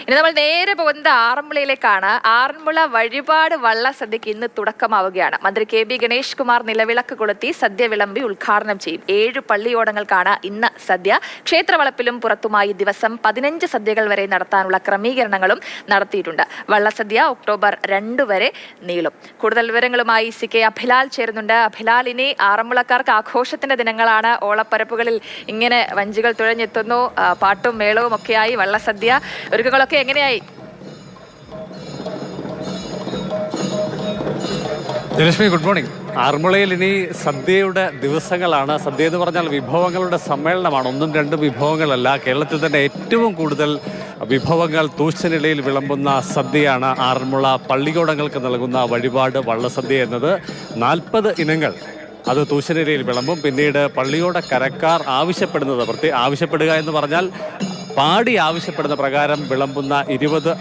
ഇനി നമ്മൾ നേരെ പോകുന്നത് ആറന്മുളയിലേക്കാണ്. ആറന്മുള വഴിപാട് വള്ളസദ്യക്ക് ഇന്ന് തുടക്കമാവുകയാണ്. മന്ത്രി കെ ബി ഗണേഷ് കുമാർ നിലവിളക്ക് കൊളുത്തി സദ്യ വിളമ്പി ഉദ്ഘാടനം ചെയ്യും. 7 പള്ളിയോടങ്ങൾക്കാണ് ഇന്ന് സദ്യ. ക്ഷേത്രവളപ്പിലും പുറത്തുമായി ദിവസം 15 സദ്യകൾ വരെ നടത്താനുള്ള ക്രമീകരണങ്ങളും നടത്തിയിട്ടുണ്ട്. വള്ളസദ്യ ഒക്ടോബർ 2 വരെ നീളും. കൂടുതൽ വിവരങ്ങളുമായി CK അഭിലാൽ ചേരുന്നുണ്ട്. അഭിലാൽ, ഇനി ആറന്മുളക്കാർക്ക് ആഘോഷത്തിന്റെ ദിനങ്ങളാണ്. ഓളപ്പരപ്പുകളിൽ ഇങ്ങനെ വഞ്ചികൾ തുഴഞ്ഞെത്തുന്നു. പാട്ടും മേളവും ഒക്കെയായി വള്ളസദ്യ ഒരുക്കങ്ങളൊക്കെ എങ്ങനെയായി? ജലക്ഷ്മി, ഗുഡ് മോർണിംഗ്. ആറന്മുളയിൽ ഇനി സദ്യയുടെ ദിവസങ്ങളാണ്. സദ്യ എന്ന് പറഞ്ഞാൽ വിഭവങ്ങളുടെ സമ്മേളനമാണ്. 1-2 വിഭവങ്ങളല്ല. കേരളത്തിൽ തന്നെ ഏറ്റവും കൂടുതൽ വിഭവങ്ങൾ തൂശനിലയിൽ വിളമ്പുന്ന സദ്യയാണ് ആറന്മുള പള്ളിയോടങ്ങൾക്ക് നൽകുന്ന വഴിപാട് വള്ളസദ്യ എന്നത്. 40 ഇനങ്ങൾ അത് തൂശനിലയിൽ വിളമ്പും. പിന്നീട് പള്ളിയോട കരക്കാർ ആവശ്യപ്പെടുക എന്ന് പറഞ്ഞാൽ പാടി ആവശ്യപ്പെടുന്ന പ്രകാരം വിളമ്പുന്ന 20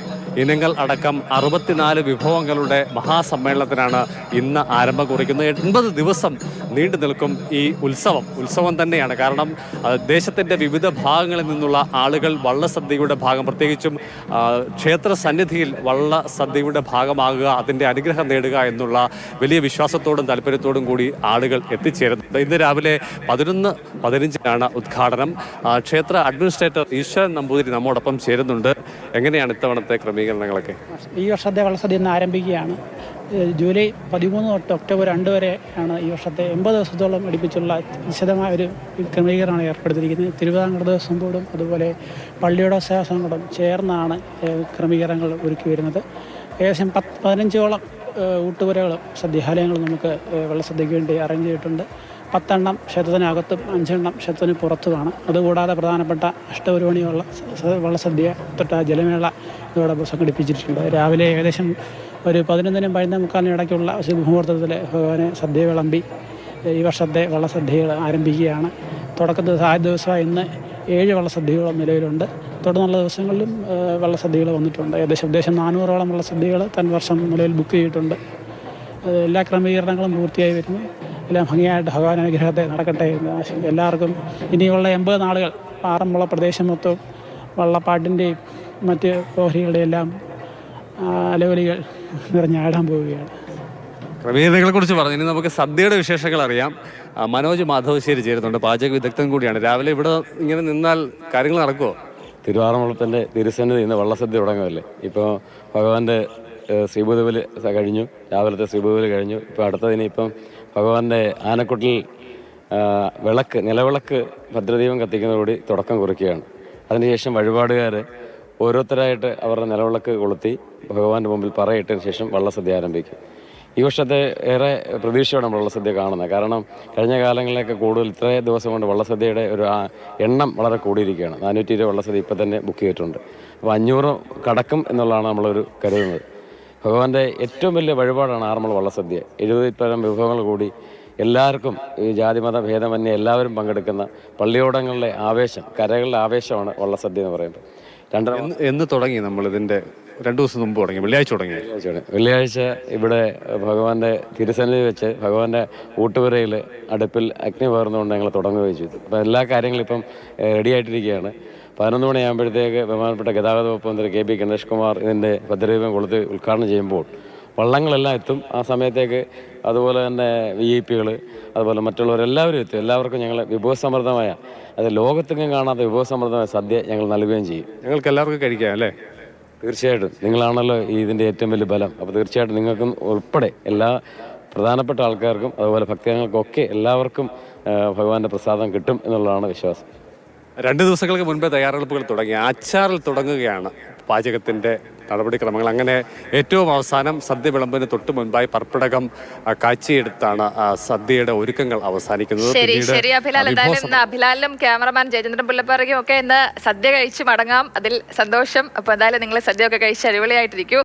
ഇനങ്ങൾ അടക്കം 64 വിഭവങ്ങളുടെ മഹാസമ്മേളനത്തിനാണ് ഇന്ന് ആരംഭം കുറിക്കുന്നത്. 80 ദിവസം നീണ്ടു നിൽക്കും ഈ ഉത്സവം തന്നെയാണ്. കാരണം ദേശത്തിൻ്റെ വിവിധ ഭാഗങ്ങളിൽ നിന്നുള്ള ആളുകൾ വള്ളസദ്യയുടെ ഭാഗം, പ്രത്യേകിച്ചും ക്ഷേത്ര സന്നിധിയിൽ വള്ളസദ്യയുടെ ഭാഗമാകുക, അതിൻ്റെ അനുഗ്രഹം നേടുക എന്നുള്ള വലിയ വിശ്വാസത്തോടും താല്പര്യത്തോടും കൂടി ആളുകൾ എത്തിച്ചേരുന്നത്. ഇന്ന് രാവിലെ 11:15 ഉദ്ഘാടനം. ക്ഷേത്ര അഡ്മിനിസ്ട്രേറ്റർ ഈശ്വരൻ നമ്പൂതിരി നമ്മോടൊപ്പം ചേരുന്നുണ്ട്. എങ്ങനെയാണ് ഇത്തവണത്തെ ക്രമീകരണങ്ങളൊക്കെ? ഈ വർഷത്തെ വള്ളസദ്യ ഇന്ന് ആരംഭിക്കുകയാണ്. ജൂലൈ 13 തൊട്ട് ഒക്ടോബർ 2 വരെ ആണ് ഈ വർഷത്തെ 80 ദിവസത്തോളം അടുപ്പിച്ചുള്ള വിശദമായ ഒരു ക്രമീകരണമാണ് ഏർപ്പെടുത്തിയിരിക്കുന്നത്. തിരുവിതാംകൂർ ദേവസ്വം ബോർഡും അതുപോലെ പള്ളിയോട സേവാ സംഘവും ചേർന്നാണ് ക്രമീകരണങ്ങൾ ഒരുക്കി വരുന്നത്. ഏകദേശം 15ഓളം ഊട്ടുപുരകളും സദ്യാലയങ്ങളും നമുക്ക് വള്ളസദ്യയ്ക്ക് വേണ്ടി അറേഞ്ച് ചെയ്തിട്ടുണ്ട്. 10 എണ്ണം ക്ഷേത്രത്തിനകത്തും 5 എണ്ണം ക്ഷേത്രത്തിന് പുറത്തുമാണ്. അതുകൂടാതെ പ്രധാനപ്പെട്ട അഷ്ടപുരോണിയുള്ള വള്ളസദ്യ തൊട്ട ജലമേള ഇതോടൊപ്പം സംഘടിപ്പിച്ചിട്ടുണ്ട്. രാവിലെ ഏകദേശം ഒരു 11-നും 11:45 ഇടയ്ക്കുള്ള ശുഭമുഹൂർത്തത്തിൽ ഭഗവാനെ സദ്യ വിളമ്പി ഈ വർഷത്തെ വള്ളസദ്യകൾ ആരംഭിക്കുകയാണ്. തുടക്കത്തിൽ ആദ്യ ദിവസമായി ഇന്ന് 7 വള്ളസദ്യകളും നിലവിലുണ്ട്. തുടർന്നുള്ള ദിവസങ്ങളിലും വള്ളസദ്യകൾ വന്നിട്ടുണ്ട്. ഏകദേശം 400ഓളം വള്ളസദ്യകൾ വർഷം നിലവിൽ ബുക്ക് ചെയ്തിട്ടുണ്ട്. എല്ലാ ക്രമീകരണങ്ങളും പൂർത്തിയായി വരുന്നു. എല്ലാം ഭംഗിയായിട്ട് ഭഗവാൻ അനുഗ്രഹത്തെ നടക്കട്ടെ എന്ന് ആശംസിക്കുന്നു. എല്ലാവർക്കും ഇനിയുള്ള 80 നാളുകൾ ആറന്മുള പ്രദേശം മൊത്തം വള്ളപ്പാട്ടിൻ്റെയും മറ്റ് ഓഹരികളുടെയും എല്ലാം അലവലികൾ നിറഞ്ഞാടാൻ പോവുകയാണ്. ക്രമീകരണങ്ങളെ കുറിച്ച് പറഞ്ഞു. ഇനി നമുക്ക് സദ്യയുടെ വിശേഷങ്ങൾ അറിയാം. മനോജ് മാധവശ്ശേരി ചേരുന്നുണ്ട്, പാചക വിദഗ്ധൻ കൂടിയാണ്. രാവിലെ ഇവിടെ ഇങ്ങനെ നിന്നാൽ കാര്യങ്ങൾ നടക്കുമോ? തിരുവാറന്മുളത്തിൻ്റെ തിരുസന്നിധി ഇന്ന് വള്ളസദ്യ തുടങ്ങുമല്ലേ. ഇപ്പോൾ ഭഗവാന്റെ ശ്രീഭൂതബലി കഴിഞ്ഞു, രാവിലത്തെ ശ്രീഭൂതബലി കഴിഞ്ഞു. ഇപ്പോൾ അടുത്തതിന് ഇപ്പം ഭഗവാന്റെ ആനക്കുട്ടിൽ നിലവിളക്ക് ഭദ്രദീപം കത്തിക്കുന്നതോടുകൂടി തുടക്കം കുറിക്കുകയാണ്. അതിനുശേഷം വഴിപാടുകാർ ഓരോരുത്തരായിട്ട് അവരുടെ നിലവിളക്ക് കൊളുത്തി ഭഗവാന്റെ മുമ്പിൽ പറയിട്ടതിന് ശേഷം വള്ളസദ്യ ആരംഭിക്കും. ഈ വർഷത്തെ ഏറെ പ്രതീക്ഷയോടെ വള്ളസദ്യ കാണുന്നത്. കാരണം കഴിഞ്ഞ കാലങ്ങളിലൊക്കെ കൂടുതൽ ഇത്രയും ദിവസം കൊണ്ട് വള്ളസദ്യയുടെ ഒരു എണ്ണം വളരെ കൂടിയിരിക്കുകയാണ്. 420 വള്ളസദ്യ ഇപ്പം തന്നെ ബുക്ക് ചെയ്തിട്ടുണ്ട്. അപ്പോൾ 500 കടക്കും എന്നുള്ളതാണ് നമ്മളൊരു കരുതുന്നത്. ഭഗവാന്റെ ഏറ്റവും വലിയ വഴിപാടാണ് ആറന്മുള വള്ളസദ്യ. 70-പരം വിഭവങ്ങൾ കൂടി എല്ലാവർക്കും ഈ ജാതിമത ഭേദമന്യേ എല്ലാവരും പങ്കെടുക്കുന്ന പള്ളിയോടങ്ങളിലെ ആവേശം, കരകളിലെ ആവേശമാണ് വള്ളസദ്യ എന്ന് പറയുമ്പോൾ. എന്ന് തുടങ്ങി നമ്മൾ ഇതിൻ്റെ 2 ദിവസം മുമ്പ് തുടങ്ങി, വെള്ളിയാഴ്ച ഇവിടെ ഭഗവാന്റെ തിരുസന്നിധി വെച്ച് ഭഗവാന്റെ ഊട്ടുപുരയിൽ അടുപ്പിൽ അഗ്നി പകർന്നുകൊണ്ട് ഞങ്ങൾ തുടങ്ങുകയും ചെയ്തു. അപ്പോൾ എല്ലാ കാര്യങ്ങളും ഇപ്പം റെഡി ആയിട്ടിരിക്കുകയാണ്. 11 മണിയാകുമ്പോഴത്തേക്ക് ബഹുമാനപ്പെട്ട ഗതാഗത വകുപ്പ് മന്ത്രി കെ ബി ഗണേഷ് കുമാർ ഇതിൻ്റെ ഭദ്രദീപം കൊളുത്തി ഉദ്ഘാടനം ചെയ്യുമ്പോൾ വള്ളങ്ങളെല്ലാം എത്തും. ആ സമയത്തേക്ക് അതുപോലെ തന്നെ VIP-കൾ അതുപോലെ മറ്റുള്ളവരെല്ലാവരും എത്തും. എല്ലാവർക്കും ഞങ്ങൾ വിഭവസമൃദ്ധമായ, അത് ലോകത്തെങ്ങും കാണാത്ത വിഭവസമൃദ്ധമായ സദ്യ ഞങ്ങൾ നൽകുകയും ചെയ്യും. ഞങ്ങൾക്ക് എല്ലാവർക്കും കഴിക്കാം അല്ലേ? തീർച്ചയായിട്ടും നിങ്ങളാണല്ലോ ഇതിൻ്റെ ഏറ്റവും വലിയ ബലം. അപ്പോൾ തീർച്ചയായിട്ടും നിങ്ങൾക്കും ഉൾപ്പെടെ എല്ലാ പ്രധാനപ്പെട്ട ആൾക്കാർക്കും അതുപോലെ ഭക്തജനങ്ങൾക്കൊക്കെ എല്ലാവർക്കും ഭഗവാന്റെ പ്രസാദം കിട്ടും എന്നുള്ളതാണ് വിശ്വാസം. 2 ദിവസങ്ങൾക്ക് മുൻപേ തയ്യാറെടുപ്പുകൾ തുടങ്ങി. ആച്ചാറിൽ തുടങ്ങുകയാണ് പാചകത്തിൻ്റെ നടപടിക്രമങ്ങൾ. അങ്ങനെ ഏറ്റവും അവസാനം സദ്യ വിളമ്പിന് തൊട്ട് മുൻപായി പർപ്പിടകം കാച്ചിയെടുത്താണ് സദ്യയുടെ ഒരുക്കങ്ങൾ അവസാനിക്കുന്നത്. ശരി അഭിലാൽ, എന്തായാലും അഭിലാലിനും ക്യാമറമാൻ ജയചന്ദ്രൻ പുല്ലപ്പാറയ്ക്കും ഒക്കെ ഇന്ന് സദ്യ കഴിച്ച് മടങ്ങാം. അതിൽ സന്തോഷം. അപ്പോൾ എന്തായാലും നിങ്ങൾ സദ്യ ഒക്കെ കഴിച്ച് അടിപൊളിയായിട്ടിരിക്കൂ.